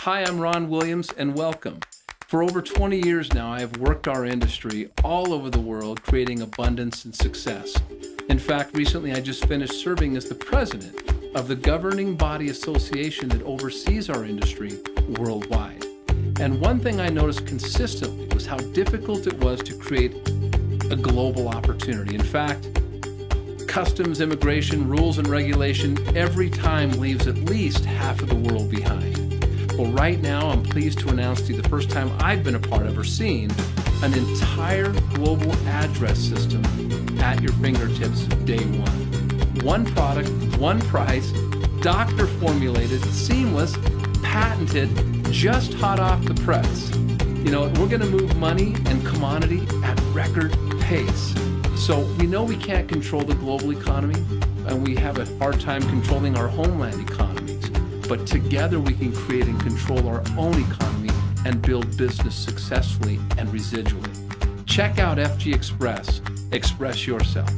Hi, I'm Ron Williams, and welcome. For over 20 years now, I have worked our industry all over the world, creating abundance and success. In fact, recently I just finished serving as the president of the governing body association that oversees our industry worldwide. And one thing I noticed consistently was how difficult it was to create a global opportunity. In fact, customs, immigration, rules, and regulation every time leaves at least half of the world behind. Well, right now, I'm pleased to announce to you the first time I've been a part of or seen an entire global address system at your fingertips day one. One product, one price, doctor formulated, seamless, patented, just hot off the press. You know, we're going to move money and commodity at record pace. So we know we can't control the global economy, and we have a hard time controlling our homeland economies. But together we can create and control our own economy and build business successfully and residually. Check out FGXPRESS. Express yourself.